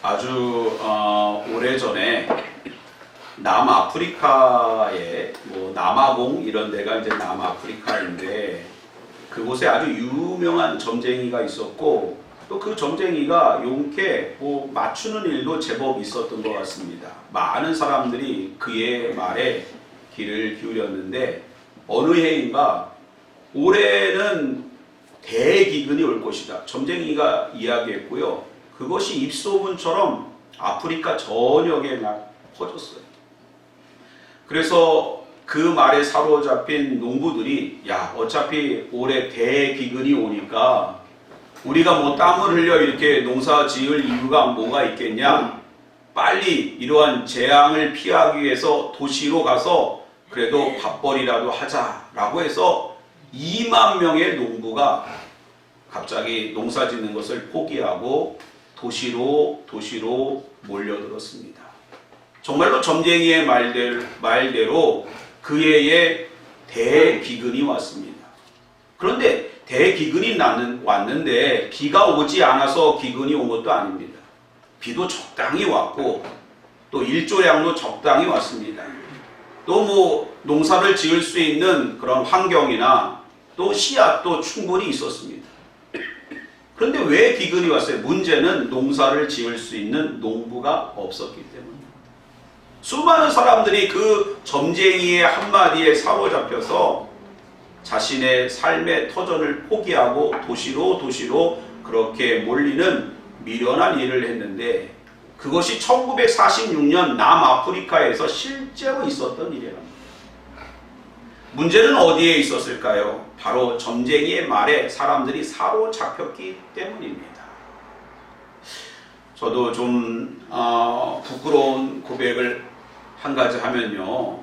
아주 오래전에 남아프리카에 남아공 이런 데가 이제 남아프리카인데 그곳에 아주 유명한 점쟁이가 있었고 또 그 점쟁이가 용케 맞추는 일도 제법 있었던 것 같습니다. 많은 사람들이 그의 말에 귀를 기울였는데 어느 해인가 올해는 대기근이 올 것이다. 점쟁이가 이야기했고요. 그것이 입소문처럼 아프리카 전역에 막 퍼졌어요. 그래서 그 말에 사로잡힌 농부들이 어차피 올해 대기근이 오니까 우리가 땀을 흘려 이렇게 농사 지을 이유가 뭐가 있겠냐? 빨리 이러한 재앙을 피하기 위해서 도시로 가서 그래도 밥벌이라도 하자라고 해서 2만 명의 농부가 갑자기 농사 짓는 것을 포기하고 도시로 몰려들었습니다. 정말로 점쟁이의 말대로 그 해에 대기근이 왔습니다. 그런데 대기근이 왔는데 비가 오지 않아서 기근이 온 것도 아닙니다. 비도 적당히 왔고 또 일조량도 적당히 왔습니다. 또 농사를 지을 수 있는 그런 환경이나 또 씨앗도 충분히 있었습니다. 그런데 왜 기근이 왔어요? 문제는 농사를 지을 수 있는 농부가 없었기 때문입니다. 수많은 사람들이 그 점쟁이의 한마디에 사로잡혀서 자신의 삶의 터전을 포기하고 도시로 그렇게 몰리는 미련한 일을 했는데 그것이 1946년 남아프리카에서 실제로 있었던 일이랍니다. 문제는 어디에 있었을까요? 바로 점쟁이의 말에 사람들이 사로잡혔기 때문입니다. 저도 좀 부끄러운 고백을 한 가지 하면요.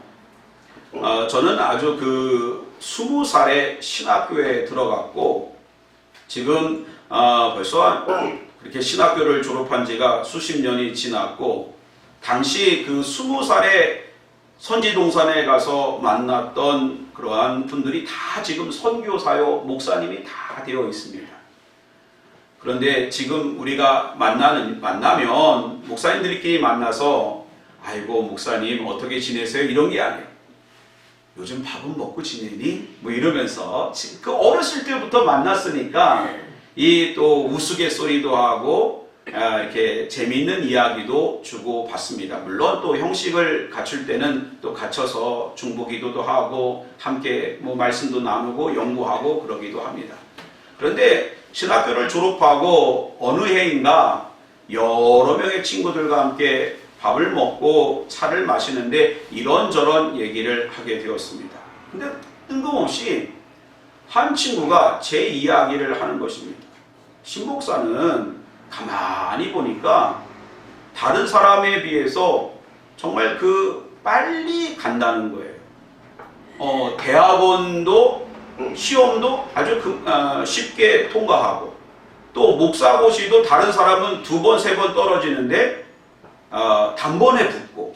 저는 아주 20살에 신학교에 들어갔고 지금 벌써 그렇게 신학교를 졸업한 지가 수십 년이 지났고 당시 20살에 선지동산에 가서 만났던 그러한 분들이 다 지금 선교사요 목사님이 다 되어 있습니다. 그런데 지금 우리가 만나면 목사님들끼리 만나서 아이고 목사님 어떻게 지내세요? 이런 게 아니에요. 요즘 밥은 먹고 지내니? 이러면서 그 어렸을 때부터 만났으니까 이 또 우스갯소리도 하고 이렇게 재미있는 이야기도 주고 받습니다. 물론 또 형식을 갖출 때는 또 갖춰서 중보기도도 하고 함께 말씀도 나누고 연구하고 그러기도 합니다. 그런데 신학교를 졸업하고 어느 해인가 여러 명의 친구들과 함께 밥을 먹고 차를 마시는데 이런저런 얘기를 하게 되었습니다. 근데 뜬금없이 한 친구가 제 이야기를 하는 것입니다. 신목사는 가만히 보니까 다른 사람에 비해서 정말 빨리 간다는 거예요. 대학원도 시험도 아주 쉽게 통과하고 또 목사고시도 다른 사람은 2번, 3번 떨어지는데 단번에 붙고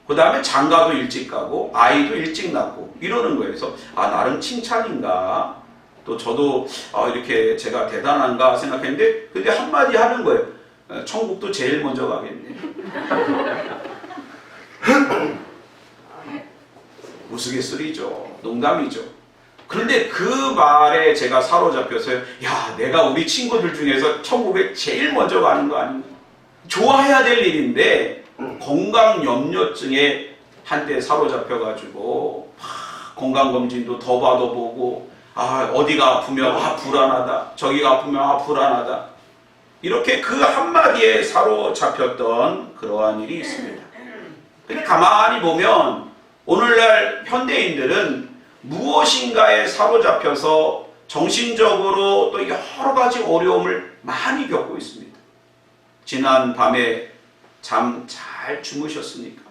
그 다음에 장가도 일찍 가고 아이도 일찍 낳고 이러는 거예요. 그래서 나름 칭찬인가 또 저도 이렇게 제가 대단한가 생각했는데 근데 한마디 하는 거예요. 천국도 제일 먼저 가겠네. 우스갯소리죠. 농담이죠. 그런데 그 말에 제가 사로잡혀서 내가 우리 친구들 중에서 천국에 제일 먼저 가는 거 아닌가? 좋아해야 될 일인데 건강염려증에 한때 사로잡혀가지고 건강검진도 더 받아보고 어디가 아프면 불안하다 저기가 아프면 불안하다 이렇게 그 한마디에 사로잡혔던 그러한 일이 있습니다. 근데 가만히 보면 오늘날 현대인들은 무엇인가에 사로잡혀서 정신적으로 또 여러 가지 어려움을 많이 겪고 있습니다. 지난 밤에 잠 잘 주무셨습니까?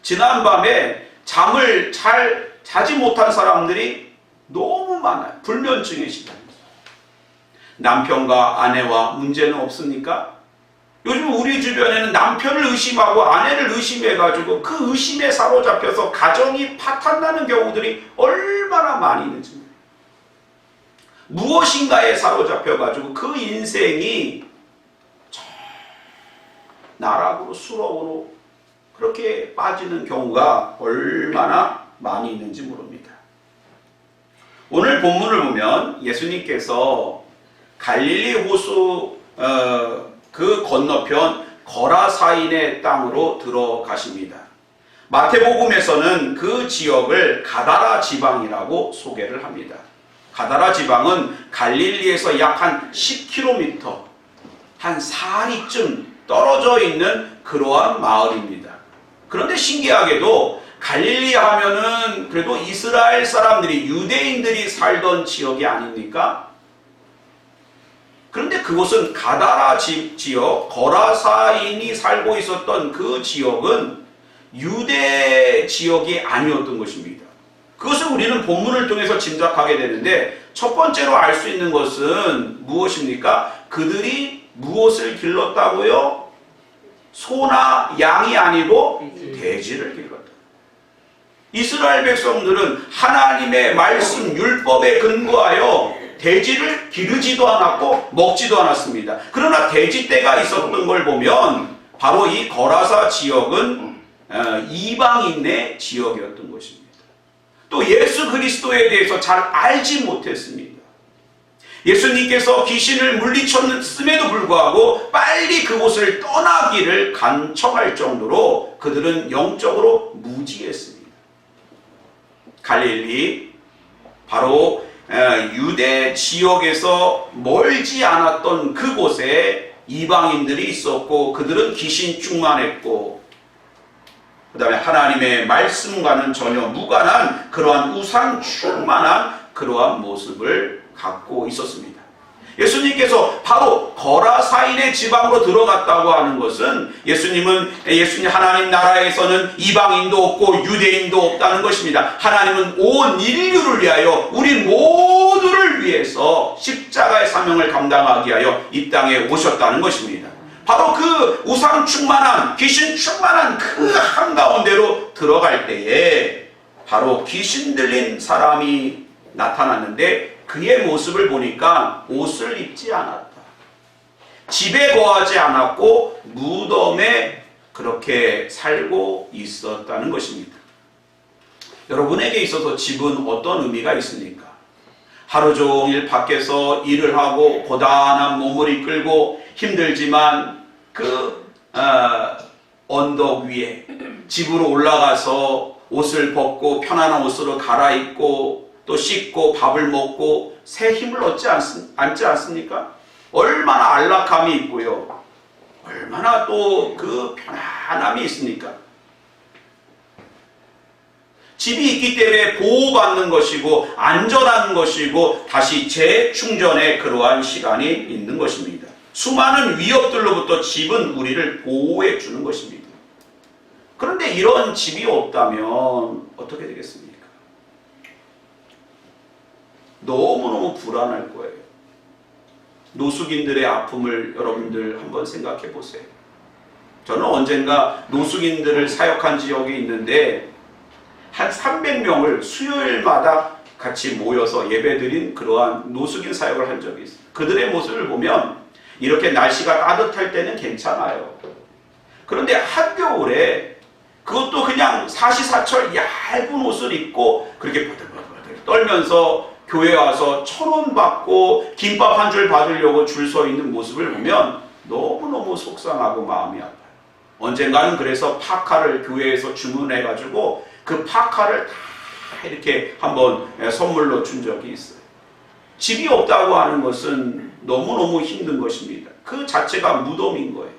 지난 밤에 잠을 잘 자지 못한 사람들이 너무 많아요. 불면증에 시달립니다. 남편과 아내와 문제는 없습니까? 요즘 우리 주변에는 남편을 의심하고 아내를 의심해가지고 그 의심에 사로잡혀서 가정이 파탄나는 경우들이 얼마나 많이 있는지. 무엇인가에 사로잡혀가지고 그 인생이 나락으로 수렁으로 그렇게 빠지는 경우가 얼마나 많이 있는지 모릅니다. 오늘 본문을 보면 예수님께서 갈릴리 호수 그 건너편 거라사인의 땅으로 들어가십니다. 마태복음에서는 그 지역을 가다라 지방이라고 소개를 합니다. 가다라 지방은 갈릴리에서 약 한 10km, 한 사리쯤 떨어져 있는 그러한 마을입니다. 그런데 신기하게도 갈릴리 하면은 그래도 이스라엘 사람들이, 유대인들이 살던 지역이 아닙니까? 그런데 그곳은 가다라 지역, 거라사인이 살고 있었던 그 지역은 유대 지역이 아니었던 것입니다. 그것을 우리는 본문을 통해서 짐작하게 되는데, 첫 번째로 알 수 있는 것은 무엇입니까? 그들이 무엇을 길렀다고요? 소나 양이 아니고 돼지를 길렀다. 이스라엘 백성들은 하나님의 말씀 율법에 근거하여 돼지를 기르지도 않았고 먹지도 않았습니다. 그러나 돼지떼가 있었던 걸 보면 바로 이 거라사 지역은 이방인의 지역이었던 것입니다. 또 예수 그리스도에 대해서 잘 알지 못했습니다. 예수님께서 귀신을 물리쳤음에도 불구하고 빨리 그곳을 떠나기를 간청할 정도로 그들은 영적으로 무지했습니다. 갈릴리, 바로 유대 지역에서 멀지 않았던 그곳에 이방인들이 있었고, 그들은 귀신 충만했고, 그 다음에 하나님의 말씀과는 전혀 무관한 그러한 우상 충만한 그러한 모습을 갖고 있었습니다. 예수님께서 바로 거라사인의 지방으로 들어갔다고 하는 것은 예수님 하나님 나라에서는 이방인도 없고 유대인도 없다는 것입니다. 하나님은 온 인류를 위하여, 우리 모두를 위해서 십자가의 사명을 감당하기 위하여 이 땅에 오셨다는 것입니다. 바로 그 우상 충만한, 귀신 충만한 그 한가운데로 들어갈 때에 바로 귀신 들린 사람이 나타났는데, 그의 모습을 보니까 옷을 입지 않았다. 집에 거하지 않았고 무덤에 그렇게 살고 있었다는 것입니다. 여러분에게 있어서 집은 어떤 의미가 있습니까? 하루 종일 밖에서 일을 하고 고단한 몸을 이끌고 힘들지만 그 언덕 위에 집으로 올라가서 옷을 벗고 편안한 옷으로 갈아입고 또 씻고 밥을 먹고 새 힘을 얻지 않지 않습니까? 얼마나 안락함이 있고요. 얼마나 또 그 편안함이 있습니까? 집이 있기 때문에 보호받는 것이고 안전한 것이고 다시 재충전의 그러한 시간이 있는 것입니다. 수많은 위협들로부터 집은 우리를 보호해 주는 것입니다. 그런데 이런 집이 없다면 어떻게 되겠습니까? 너무너무 불안할 거예요. 노숙인들의 아픔을 여러분들 한번 생각해 보세요. 저는 언젠가 노숙인들을 사역한 지역이 있는데 한 300명을 수요일마다 같이 모여서 예배드린 그러한 노숙인 사역을 한 적이 있어요. 그들의 모습을 보면 이렇게 날씨가 따뜻할 때는 괜찮아요. 그런데 한겨울에 그것도 그냥 사시사철 얇은 옷을 입고 그렇게 버들버들 떨면서 교회 와서 1,000원 받고 김밥 한 줄 받으려고 줄 서 있는 모습을 보면 너무너무 속상하고 마음이 아파요. 언젠가는 그래서 파카를 교회에서 주문해가지고 그 파카를 다 이렇게 한번 선물로 준 적이 있어요. 집이 없다고 하는 것은 너무너무 힘든 것입니다. 그 자체가 무덤인 거예요.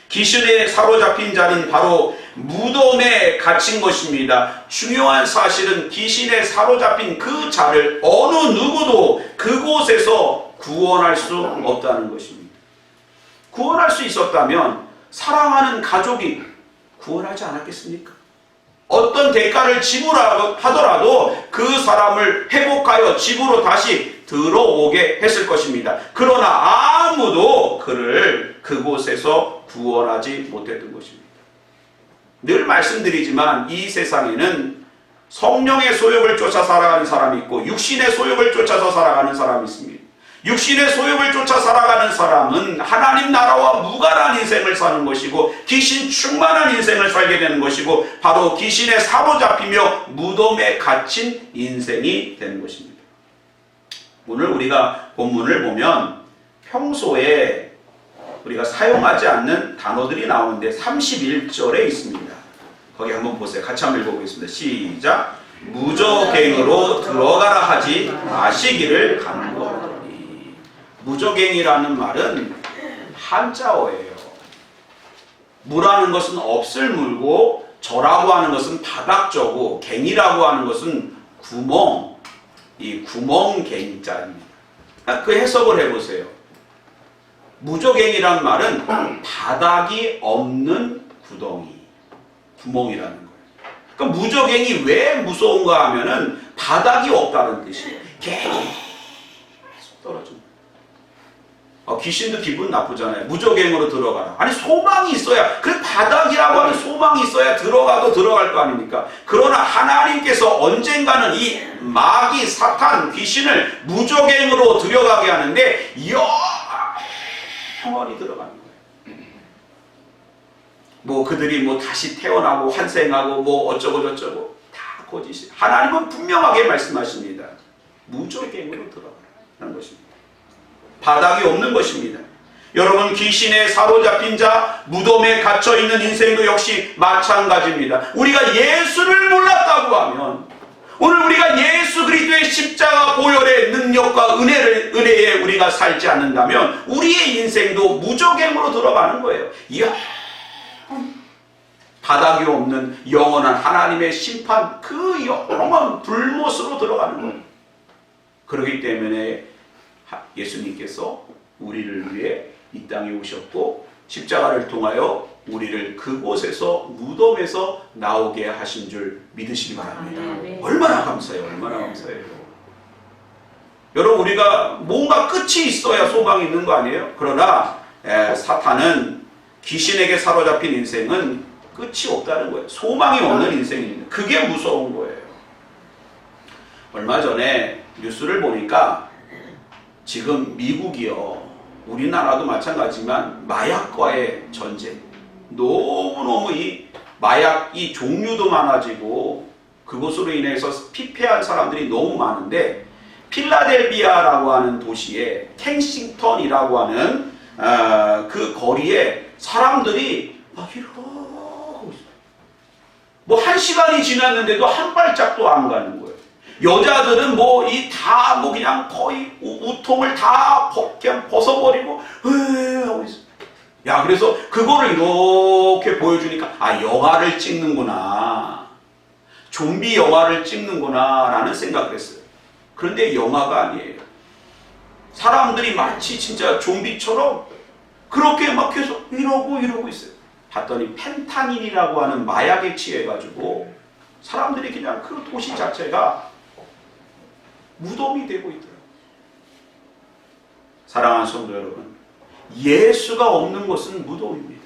귀신에 사로잡힌 자는 바로 무덤에 갇힌 것입니다. 중요한 사실은 귀신에 사로잡힌 그 자를 어느 누구도 그곳에서 구원할 수 없다는 것입니다. 구원할 수 있었다면 사랑하는 가족이 구원하지 않았겠습니까? 어떤 대가를 지불하더라도 그 사람을 회복하여 집으로 다시 들어오게 했을 것입니다. 그러나 아무도 그를 그곳에서 구원하지 못했던 것입니다. 늘 말씀드리지만 이 세상에는 성령의 소욕을 쫓아 살아가는 사람이 있고 육신의 소욕을 쫓아서 살아가는 사람이 있습니다. 육신의 소욕을 쫓아 살아가는 사람은 하나님 나라와 무관한 인생을 사는 것이고 귀신 충만한 인생을 살게 되는 것이고 바로 귀신에 사로잡히며 무덤에 갇힌 인생이 되는 것입니다. 오늘 우리가 본문을 보면 평소에 우리가 사용하지 않는 단어들이 나오는데 31절에 있습니다. 거기 한번 보세요. 같이 한번 읽어보겠습니다. 시작. 무저갱으로 들어가라 하지 마시기를 간구하더니. 무저갱이라는 말은 한자어예요. 무라는 것은 없을 물고 저라고 하는 것은 바닥저고 갱이라고 하는 것은 구멍, 이 구멍갱자입니다. 그 해석을 해보세요. 무저갱이란 말은 바닥이 없는 구멍이라는 거예요. 그러니까 무저갱이 왜 무서운가 하면은 바닥이 없다는 뜻이에요. 계속 떨어집니다. 귀신도 기분 나쁘잖아요. 무저갱으로 들어가라. 아니 소망이 있어야, 그 바닥이라고 하는 소망이 있어야 들어가도 들어갈 거 아닙니까? 그러나 하나님께서 언젠가는 이 마귀, 사탄, 귀신을 무저갱으로 들어가게 하는데 영원히 들어가는 거예요. 뭐 그들이 뭐 다시 태어나고 환생하고 뭐 어쩌고 저쩌고 다 거짓이. 하나님은 분명하게 말씀하십니다. 무저갱으로 들어가라는 것입니다. 바닥이 없는 것입니다. 여러분, 귀신에 사로잡힌 자, 무덤에 갇혀있는 인생도 역시 마찬가지입니다. 우리가 예수를 몰랐다고 하면, 오늘 우리가 예수 그리스도의 십자가 보혈의 능력과 은혜에 우리가 살지 않는다면 우리의 인생도 무저갱으로 들어가는 거예요. 바닥이 없는 영원한 하나님의 심판, 그 영원한 불못으로 들어가는 거예요. 그렇기 때문에 예수님께서 우리를 위해 이 땅에 오셨고 십자가를 통하여 우리를 그곳에서 무덤에서 나오게 하신 줄 믿으시기 바랍니다. 얼마나 감사해요. 얼마나 감사해요. 여러분, 우리가 뭔가 끝이 있어야 소망이 있는 거 아니에요? 그러나 사탄은 귀신에게 사로잡힌 인생은 끝이 없다는 거예요. 소망이 없는 인생입니다. 그게 무서운 거예요. 얼마 전에 뉴스를 보니까 지금 미국이요, 우리나라도 마찬가지지만 마약과의 전쟁, 너무너무 이 마약이 종류도 많아지고 그것으로 인해서 피폐한 사람들이 너무 많은데, 필라델비아라고 하는 도시에 켄싱턴이라고 하는 그 거리에 사람들이 막 이러고 있어요. 뭐 1시간이 지났는데도 한 발짝도 안 가는 거예요. 여자들은 뭐 그냥 거의 우통을 다 그냥 벗어버리고 하고 있어요. 야, 그래서 그거를 이렇게 보여주니까 영화를 찍는구나, 좀비 영화를 찍는구나 라는 생각을 했어요. 그런데 영화가 아니에요. 사람들이 마치 진짜 좀비처럼 그렇게 막 계속 이러고 있어요. 봤더니 펜타닌이라고 하는 마약에 취해가지고 사람들이 그냥 그 도시 자체가 무덤이 되고 있더라고요. 사랑하는 성도 여러분, 예수가 없는 것은 무덤입니다.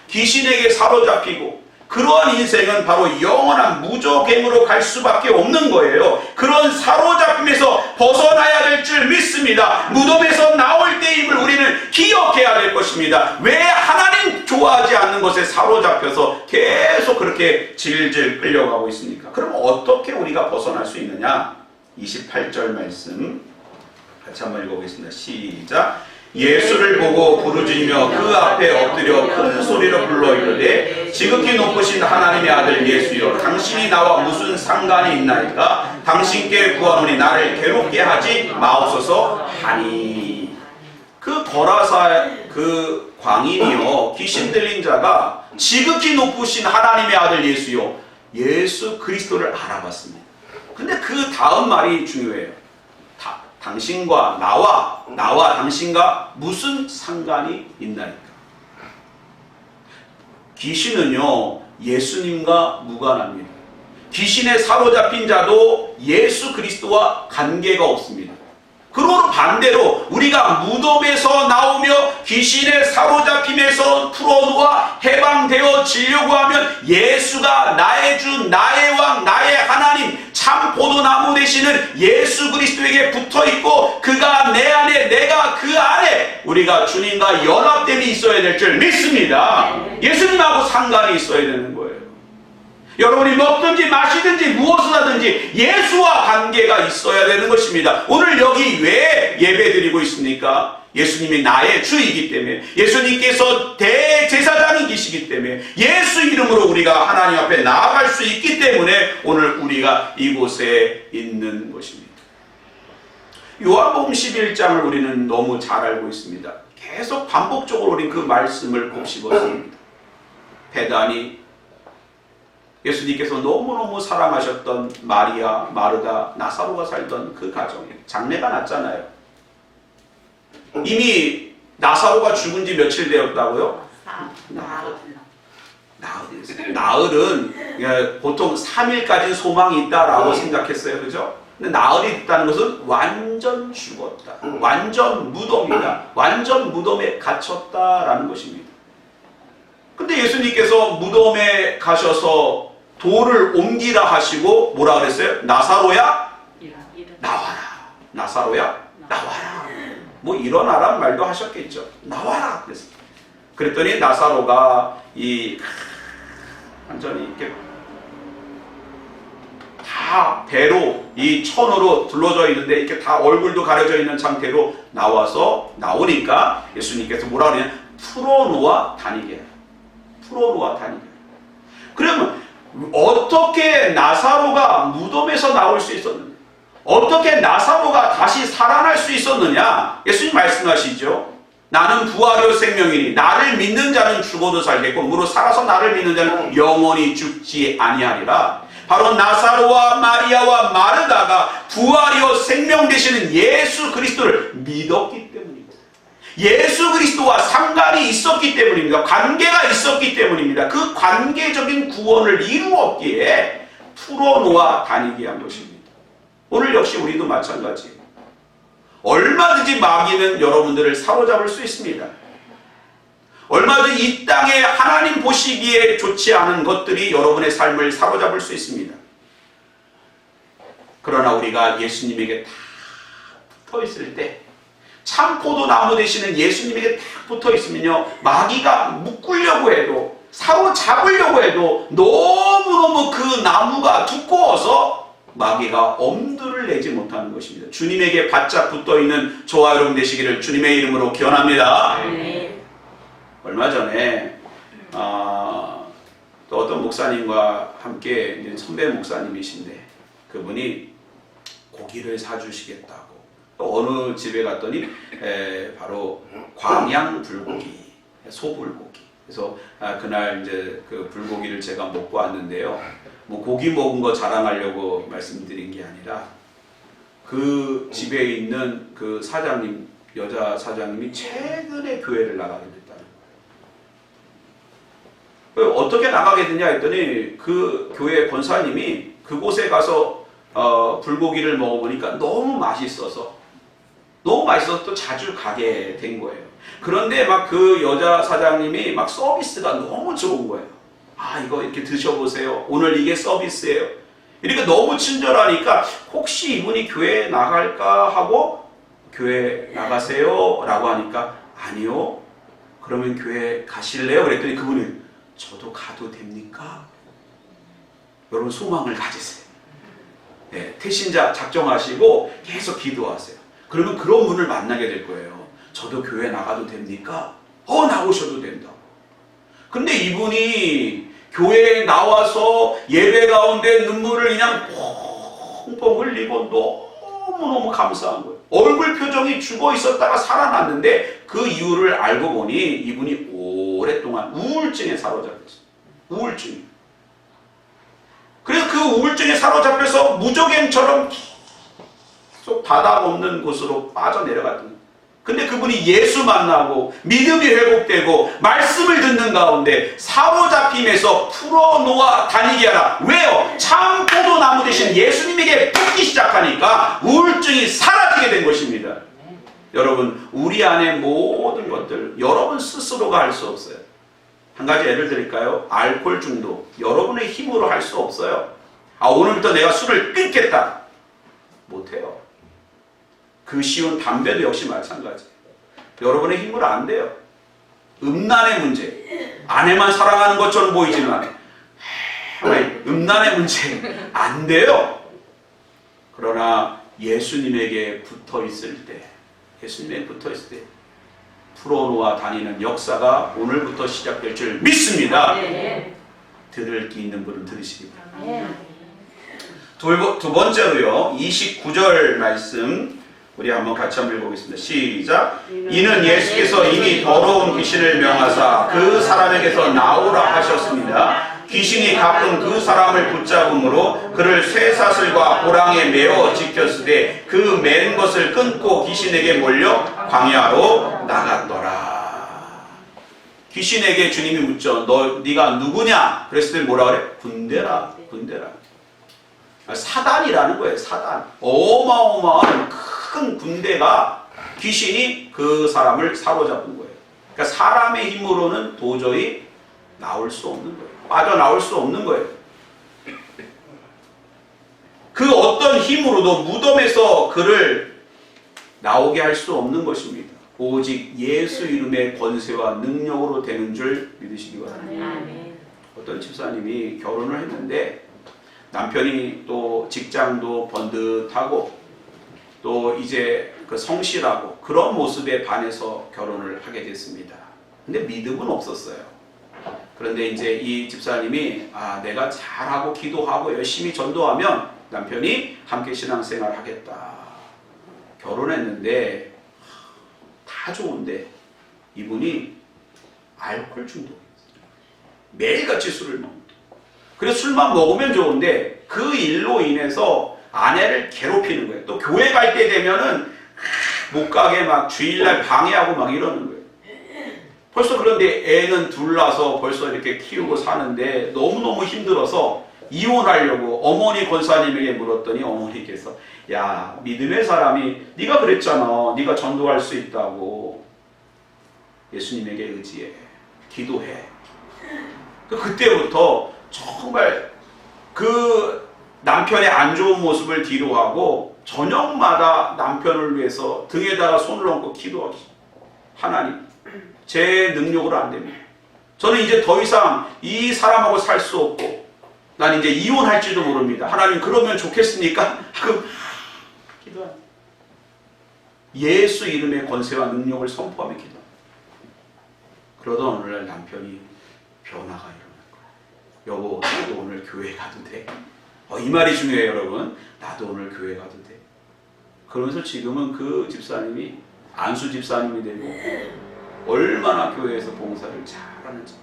귀신에게 사로잡히고 그러한 인생은 바로 영원한 무저갱으로 갈 수밖에 없는 거예요. 그런 사로잡힘에서 벗어나야 될 줄 믿습니다. 무덤에서 나올 때임을 우리는 기억해야 될 것입니다. 왜 하나님 좋아하지 않는 것에 사로잡혀서 계속 그렇게 질질 끌려가고 있습니까? 그럼 어떻게 우리가 벗어날 수 있느냐? 28절 말씀 같이 한번 읽어보겠습니다. 시작. 예수를 보고 부르짖으며 그 앞에 엎드려 큰 소리로 불러 이르되 지극히 높으신 하나님의 아들 예수여, 당신이 나와 무슨 상관이 있나이까? 당신께 구하노니 나를 괴롭게 하지 마옵소서 하니. 그 거라사 그 광인이요, 귀신 들린 자가 지극히 높으신 하나님의 아들 예수요, 예수 그리스도를 알아봤습니다. 근데 그 다음 말이 중요해요. 당신과 나와 당신과 무슨 상관이 있나이까? 귀신은요, 예수님과 무관합니다. 귀신에 사로잡힌 자도 예수 그리스도와 관계가 없습니다. 그러므로 반대로 우리가 무덤에서 나오며 귀신의 사로잡힘에서 풀어놓아 해방되어지려고 하면 예수가 나의 주, 나의 왕, 나의 하나님, 참 포도나무 되시는 예수 그리스도에게 붙어있고 그가 내 안에 내 그 안에 우리가 주님과 연합됨이 있어야 될 줄 믿습니다. 예수님하고 상관이 있어야 되는 거예요. 여러분이 먹든지 마시든지 무엇을 하든지 예수와 관계가 있어야 되는 것입니다. 오늘 여기 왜 예배 드리고 있습니까? 예수님이 나의 주이기 때문에, 예수님께서 대제사장이시기 때문에, 예수 이름으로 우리가 하나님 앞에 나아갈 수 있기 때문에 오늘 우리가 이곳에 있는 것입니다. 요한복음 11장을 우리는 너무 잘 알고 있습니다. 계속 반복적으로 우리는 그 말씀을 곱씹었습니다. 베다니, 예수님께서 너무너무 사랑하셨던 마리아, 마르다, 나사로가 살던 그 가정에 장례가 났잖아요. 이미 나사로가 죽은 지 며칠 되었다고요? 나흘은 보통 3일까지는 소망이 있다라고 생각했어요. 그죠? 근데 나흘이 있다는 것은 완전 죽었다. 완전 무덤이다. 완전 무덤에 갇혔다라는 것입니다. 근데 예수님께서 무덤에 가셔서 돌을 옮기라 하시고 뭐라 그랬어요? 나사로야? 나와라. 나사로야? 나와라. 뭐 일어나란 말도 하셨겠죠. 나와라. 그랬더니 나사로가 완전히 이렇게 다 배로 이 천으로 둘러져 있는데 이렇게 다 얼굴도 가려져 있는 상태로 나오니까 예수님께서 뭐라 그러냐? 풀어놓아 다니게. 풀어놓아 다니게. 그러면 어떻게 나사로가 무덤에서 나올 수 있었느냐? 어떻게 나사로가 다시 살아날 수 있었느냐? 예수님 말씀하시죠. 나는 부활이요 생명이니 나를 믿는 자는 죽어도 살겠고 무릇 살아서 나를 믿는 자는 영원히 죽지 아니하리라. 바로 나사로와 마리아와 마르다가 부활이요 생명 되시는 예수 그리스도를 믿었기 때문입니다. 예수 그리스도와 상관이 있었기 때문입니다. 관계가 있었기 때문입니다. 그 관계적인 구원을 이루었기에 풀어놓아 다니게 한 것입니다. 오늘 역시 우리도 마찬가지예요. 얼마든지 마귀는 여러분들을 사로잡을 수 있습니다. 얼마든지 이 땅에 하나님 보시기에 좋지 않은 것들이 여러분의 삶을 사로잡을 수 있습니다. 그러나 우리가 예수님에게 다 붙어 있을 때, 참 포도나무 되시는 예수님에게 딱 붙어 있으면요, 마귀가 묶으려고 해도, 사로잡으려고 해도 너무너무 그 나무가 두꺼워서 마귀가 엄두를 내지 못하는 것입니다. 주님에게 바짝 붙어있는 저와 여러분 되시기를 주님의 이름으로 기원합니다. 네. 얼마 전에 또 어떤 목사님과 함께 이제 선배 목사님이신데 그분이 고기를 사주시겠다고 또 어느 집에 갔더니 바로 광양 불고기, 소불고기. 그래서 그날 이제 그 불고기를 제가 먹고 왔는데요. 뭐 고기 먹은 거 자랑하려고 말씀드린 게 아니라 그 집에 있는 그 사장님, 여자 사장님이 최근에 교회를 나가게 됐다는 거예요. 어떻게 나가게 됐냐 했더니 그 교회 권사님이 그곳에 가서 불고기를 먹어보니까 너무 맛있어서 또 자주 가게 된 거예요. 그런데 막 그 여자 사장님이 막 서비스가 너무 좋은 거예요. 이거 이렇게 드셔보세요. 오늘 이게 서비스예요. 이렇게 너무 친절하니까 혹시 이분이 교회 나갈까 하고 교회 나가세요? 라고 하니까 아니요. 그러면 교회 가실래요? 그랬더니 그분이 저도 가도 됩니까? 여러분 소망을 가지세요. 네, 태신자 작정하시고 계속 기도하세요. 그러면 그런 분을 만나게 될 거예요. 저도 교회 나가도 됩니까? 나오셔도 된다. 근데 이분이 교회에 나와서 예배 가운데 눈물을 그냥 펑펑 흘리고 너무너무 감사한 거예요. 얼굴 표정이 죽어 있었다가 살아났는데 그 이유를 알고 보니 이분이 오랫동안 우울증에 사로잡혔어요. 우울증이. 그래서 그 우울증에 사로잡혀서 무적행처럼 계속 바닥 없는 곳으로 빠져내려갔던 거예요. 근데 그분이 예수 만나고 믿음이 회복되고 말씀을 듣는 가운데 사로잡힘에서 풀어놓아 다니게 하라. 왜요? 참 포도나무 대신 예수님에게 붙기 시작하니까 우울증이 사라지게 된 것입니다. 여러분, 우리 안에 모든 것들 여러분 스스로가 할 수 없어요. 한 가지 예를 드릴까요? 알코올 중독. 여러분의 힘으로 할 수 없어요. 오늘부터 내가 술을 끊겠다. 못해요. 그 쉬운 담배도 역시 마찬가지예요. 여러분의 힘으로 안 돼요. 음란의 문제. 아내만 사랑하는 것처럼 보이지만 음란의 문제 안 돼요. 그러나 예수님에게 붙어 있을 때, 예수님에게 붙어 있을 때 풀어놓아 다니는 역사가 오늘부터 시작될 줄 믿습니다. 들을 기 있는 분은 들으시기 바랍니다. 두 번째로요, 29절 말씀 우리 한번 같이 한번 읽어보겠습니다. 시작. 이는 예수께서 이미 더러운 귀신을 명하사 그 사람에게서 나오라 하셨습니다. 귀신이 가끔 그 사람을 붙잡음으로 그를 쇠사슬과 고랑에 매어 지켰으되 그 맨 것을 끊고 귀신에게 몰려 광야로 나갔더라. 귀신에게 주님이 묻죠. 네가 누구냐? 그랬을 때 뭐라 그래? 군대라. 군대라. 사단이라는 거예요. 사단. 어마어마한 큰 군대가 귀신이 그 사람을 사로잡은 거예요. 그러니까 사람의 힘으로는 도저히 나올 수 없는 거예요. 빠져나올 수 없는 거예요. 그 어떤 힘으로도 무덤에서 그를 나오게 할 수 없는 것입니다. 오직 예수 이름의 권세와 능력으로 되는 줄 믿으시기 바랍니다. 어떤 집사님이 결혼을 했는데 남편이 또 직장도 번듯하고 또 이제 그 성실하고 그런 모습에 반해서 결혼을 하게 됐습니다. 근데 믿음은 없었어요. 그런데 이제 이 집사님이 내가 잘하고 기도하고 열심히 전도하면 남편이 함께 신앙생활 하겠다. 결혼했는데 다 좋은데 이분이 알코올 중독이었어요. 매일같이 술을 먹는다. 그래서 술만 먹으면 좋은데 그 일로 인해서 아내를 괴롭히는 거예요. 또 교회 갈 때 되면은 못 가게 막 주일날 방해하고 막 이러는 거예요. 벌써 그런데 애는 둘 낳아서 벌써 이렇게 키우고 사는데 너무너무 힘들어서 이혼하려고 어머니 권사님에게 물었더니 어머니께서 야, 믿음의 사람이 네가 그랬잖아. 네가 전도할 수 있다고. 예수님에게 의지해. 기도해. 그때부터 정말 그 남편의 안 좋은 모습을 뒤로하고 저녁마다 남편을 위해서 등에다가 손을 얹고 기도하기. 하나님, 제 능력으로 안 됩니다. 저는 이제 더 이상 이 사람하고 살 수 없고 난 이제 이혼할지도 모릅니다. 하나님 그러면 좋겠습니까? 하고 기도합니다. 예수 이름의 권세와 능력을 선포하며 기도합니다. 그러던 어느 날 남편이 변화가 일어난 거예요. 여보, 나도 오늘 교회 가도 돼? 이 말이 중요해요, 여러분. 나도 오늘 교회 가도 돼? 그러면서 지금은 그 집사님이 안수 집사님이 되고 얼마나 교회에서 봉사를 잘하는지.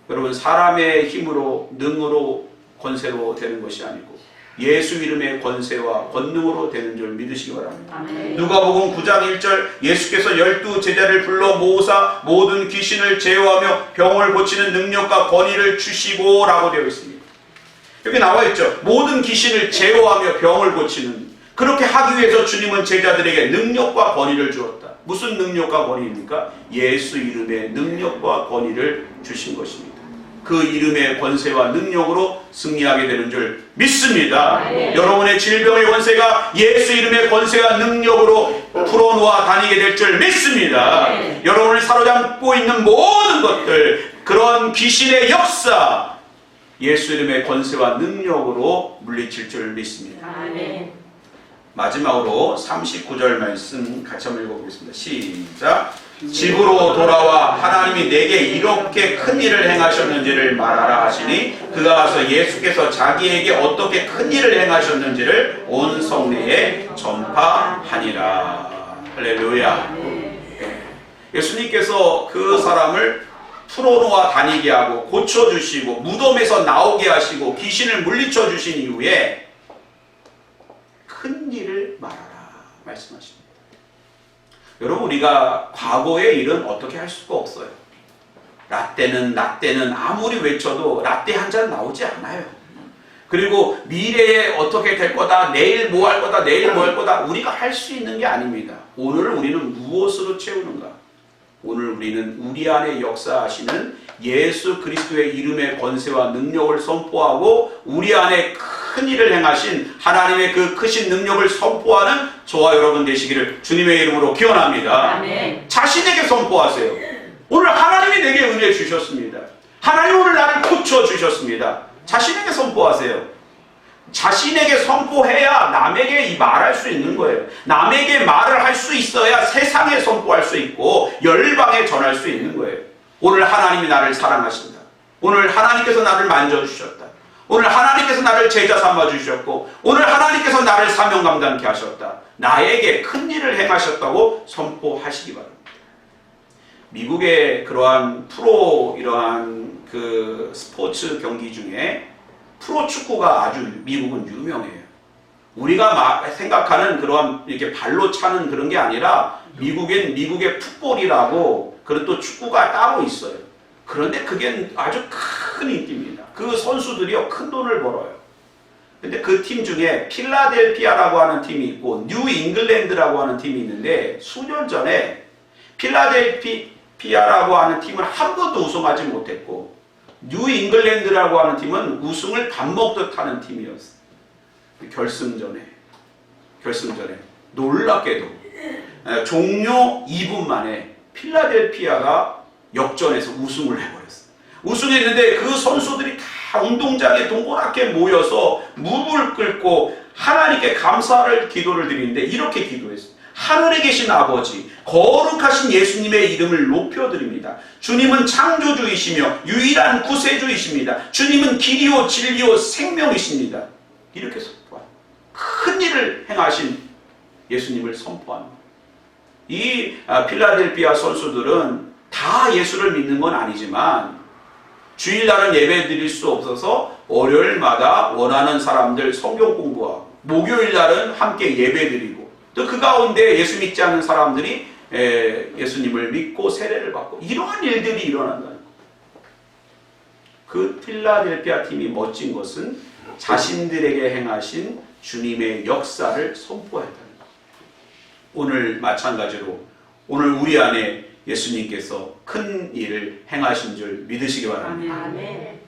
여러분, 사람의 힘으로 능으로 권세로 되는 것이 아니고 예수 이름의 권세와 권능으로 되는 줄 믿으시기 바랍니다. 누가복음 9장 1절 예수께서 12 제자를 불러 모으사 모든 귀신을 제어하며 병을 고치는 능력과 권위를 주시고 라고 되어 있습니다. 여기 나와 있죠. 모든 귀신을 제어하며 병을 고치는, 그렇게 하기 위해서 주님은 제자들에게 능력과 권위를 주었다. 무슨 능력과 권위입니까? 예수 이름의 능력과 권위를 주신 것입니다. 그 이름의 권세와 능력으로 승리하게 되는 줄 믿습니다. 여러분의 질병의 권세가 예수 이름의 권세와 능력으로 풀어놓아 다니게 될 줄 믿습니다. 여러분을 사로잡고 있는 모든 것들, 그런 귀신의 역사, 예수 이름의 권세와 능력으로 물리칠 줄 믿습니다. 마지막으로 39절 말씀 같이 한번 읽어보겠습니다. 시작. 집으로 돌아와 하나님이 내게 이렇게 큰 일을 행하셨는지를 말하라 하시니 그가 가서 예수께서 자기에게 어떻게 큰 일을 행하셨는지를 온 성내에 전파하니라. 할렐루야. 예수님께서 그 사람을 풀어놓아 다니게 하고 고쳐주시고 무덤에서 나오게 하시고 귀신을 물리쳐 주신 이후에 큰 일을 말하라 말씀하십니다. 여러분, 우리가 과거의 일은 어떻게 할 수가 없어요. 라떼는 아무리 외쳐도 라떼 한 잔 나오지 않아요. 그리고 미래에 어떻게 될 거다, 내일 뭐 할 거다, 내일 뭐 할 거다, 우리가 할 수 있는 게 아닙니다. 오늘 우리는 무엇으로 채우는가? 오늘 우리는 우리 안에 역사하시는 예수 그리스도의 이름의 권세와 능력을 선포하고 우리 안에 큰 큰 일을 행하신 하나님의 그 크신 능력을 선포하는 저와 여러분 되시기를 주님의 이름으로 기원합니다. 아멘. 자신에게 선포하세요. 오늘 하나님이 내게 은혜 주셨습니다. 하나님 오늘 나를 고쳐주셨습니다. 자신에게 선포하세요. 자신에게 선포해야 남에게 말할 수 있는 거예요. 남에게 말을 할 수 있어야 세상에 선포할 수 있고 열방에 전할 수 있는 거예요. 오늘 하나님이 나를 사랑하신다. 오늘 하나님께서 나를 만져주셨다. 오늘 하나님께서 나를 제자 삼아주셨고 오늘 하나님께서 나를 사명 감당케 하셨다. 나에게 큰 일을 행하셨다고 선포하시기 바랍니다. 미국의 그러한 이러한 그 스포츠 경기 중에 프로축구가 아주 미국은 유명해요. 우리가 생각하는 그러한 이렇게 발로 차는 그런 게 아니라 미국엔 미국의 풋볼이라고 그런 또 축구가 따로 있어요. 그런데 그게 아주 큰 인기입니다. 그 선수들이요 큰 돈을 벌어요. 근데 그 팀 중에 필라델피아라고 하는 팀이 있고 뉴 잉글랜드라고 하는 팀이 있는데 수년 전에 필라델피아라고 하는 팀은 한 번도 우승하지 못했고 뉴 잉글랜드라고 하는 팀은 우승을 밥 먹듯 하는 팀이었어요. 결승전에 놀랍게도 종료 2분 만에 필라델피아가 역전해서 우승을 해버렸어요. 우승했는데 그 선수들이 다 운동장에 동그랗게 모여서 무릎을 꿇고 하나님께 감사를 기도를 드리는데 이렇게 기도했어요. 하늘에 계신 아버지, 거룩하신 예수님의 이름을 높여드립니다. 주님은 창조주이시며 유일한 구세주이십니다. 주님은 길이요 진리요 생명이십니다. 이렇게 선포합니다. 큰 일을 행하신 예수님을 선포합니다. 이 필라델피아 선수들은 다 예수를 믿는 건 아니지만 주일날은 예배 드릴 수 없어서 월요일마다 원하는 사람들 성경 공부하고 목요일날은 함께 예배 드리고 또 그 가운데 예수 믿지 않는 사람들이 예수님을 믿고 세례를 받고 이러한 일들이 일어난다는 거예요. 그 필라델피아 팀이 멋진 것은 자신들에게 행하신 주님의 역사를 선포했다는 거예요. 오늘 마찬가지로 오늘 우리 안에 예수님께서 큰 일을 행하신 줄 믿으시기 바랍니다. 아멘.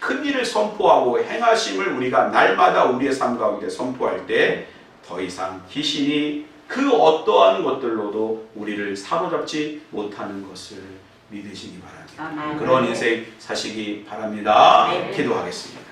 큰 일을 선포하고 행하심을 우리가 날마다 우리의 삶 가운데 선포할 때 더 이상 귀신이 그 어떠한 것들로도 우리를 사로잡지 못하는 것을 믿으시기 바랍니다. 아멘. 그런 인생 사시기 바랍니다. 아멘. 기도하겠습니다.